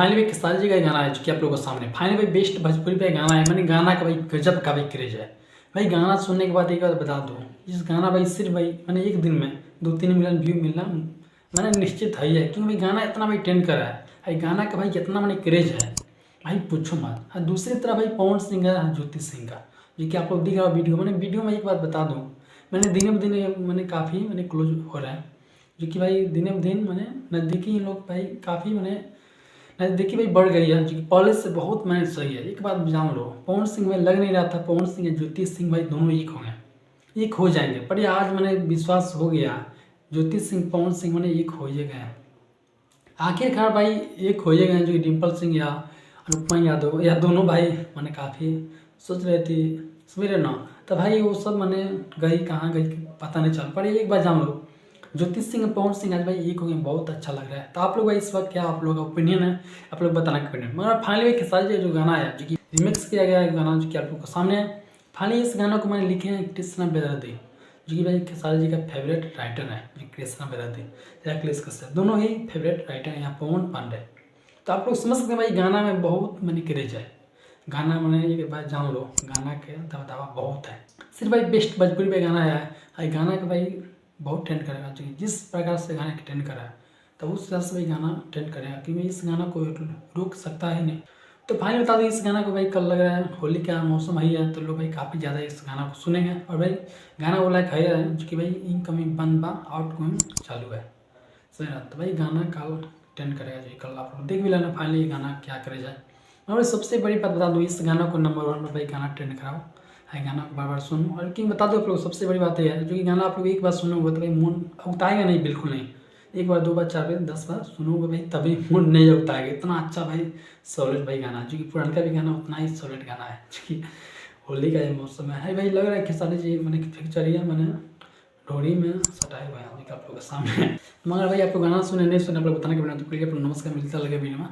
Finally भाई खेसारी जी का गाना है जो कि आप लोगों के सामने फाइनली भाई बेस्ट भोजपुरी पे गाना है। मैंने गाना का भाई गजब का भाई क्रेज है भाई। गाना सुनने के बाद एक बात बता दूँ, इस गाना भाई सिर्फ भाई मैंने एक दिन में 2-3 मिलियन व्यू मिलना मैंने निश्चित है ही है, क्योंकि भाई गाना इतना भाई ट्रेंड करा है भाई। गाना का भाई कितना मैंने क्रेज है भाई पूछो मत। और दूसरी तरफ भाई पवन सिंह है, ज्योति सिंह का, जो कि आप लोग दिख रहा हो वीडियो में एक बात बता दूँ, मैंने दिन ब दिन मैंने काफ़ी मैंने क्लोज हो रहा है, जो कि भाई दिन ब दिन मैंने नज़दीकी लोग भाई काफ़ी मैंने नज़दीकी भाई बढ़ गई है, जो कि पहले से बहुत मैंने सही है। एक बात जान लो, पवन सिंह में लग नहीं रहा था पवन सिंह और ज्योति सिंह भाई दोनों एक हो गए, एक हो जाएंगे। पर ये आज मैंने विश्वास हो गया, ज्योति सिंह पवन सिंह मैंने एक हो ही गए आखिरकार भाई, एक हो ही गए। जो कि डिम्पल सिंह या अनुपमा यादव या दोनों भाई मैंने काफ़ी सोच रहे थे समझ रहे ना, तो भाई वो सब मैंने गई कहाँ गई पता नहीं चल। पर एक बार जान लो, ज्योति सिंह और पवन सिंह आज भाई एक हो गए, बहुत अच्छा लग रहा है। तो आप लोग भाई इस वक्त क्या आप लोग का ओपिनियन है, आप लोग बताना कमेंट। मगर फाइनली भाई खेसारी जी जो गाना है जो कि रिमिक्स किया गया है गाना, जो कि आप लोग के सामने है। फाइनली इस गाना को मैंने लिखे हैं कृष्णा बेदर्दी, जो कि भाई खेसारी जी का फेवरेट राइटर है। जो कृष्णा बेदर्दी या अखिलेश कश्यप दोनों ही फेवरेट राइटर हैं, यहाँ पवन पांडे। तो आप लोग समझ सकते हैं भाई गाना में बहुत मैंने क्रेज है। गाना मैंने एक बार जान लो, गाना के दावा बहुत है। सिर्फ भाई बेस्ट भोजपुरी पे गाना है भाई। गाना का भाई बहुत ट्रेंड करेगा, जो कि जिस प्रकार से गाना ट्रेंड करा है तो उस तरह से भाई गाना ट्रेंड करेगा, क्योंकि इस गाना को रोक सकता ही नहीं। तो फाइनली बता दें, इस गाना को भाई कल लग रहा है होली का मौसम ही है, तो लोग भाई काफ़ी ज़्यादा इस गाना को सुनेंगे। और भाई गाना वो लाइक है जो कि भाई इनकमिंग बंद बा आउट गोइंग चालू है सही ना। तो भाई गाना कल ट्रेंड करेगा, जो कल आप लोग देख भी लेना फाइनली ये गाना क्या करे जाए। और सबसे बड़ी बात बता दूँ, इस गाना को नंबर 1 पर भाई गाना ट्रेंड कराओ है, गाना को बार बार सुनो। और क्यों बता दो आप लोग, सबसे बड़ी बात यह है जो कि गाना आप लोग एक बार सुनोगे तो भाई मूड उगताएगा नहीं, बिल्कुल नहीं। एक बार 2 बार 4 बार 10 बार सुनोगे भाई तभी मूड नहीं उगताएगा। इतना अच्छा भाई सॉलिड भाई गाना, जो कि पुराना का भी गाना उतना ही सॉलिड गाना है, जो कि होली का ये मौसम है भाई। लग रहा है खेसारी जी मैंने पिक्चरिया मैंने ढोरी में सटाए हुए हैं, जो कि आप लोग के सामने है। मगर भाई आप लोग गाना सुने नहीं सुने आप लोग बताने के बिना, तो प्लीज आप लोग नमस्कार, मिलता लगे वीडियो में।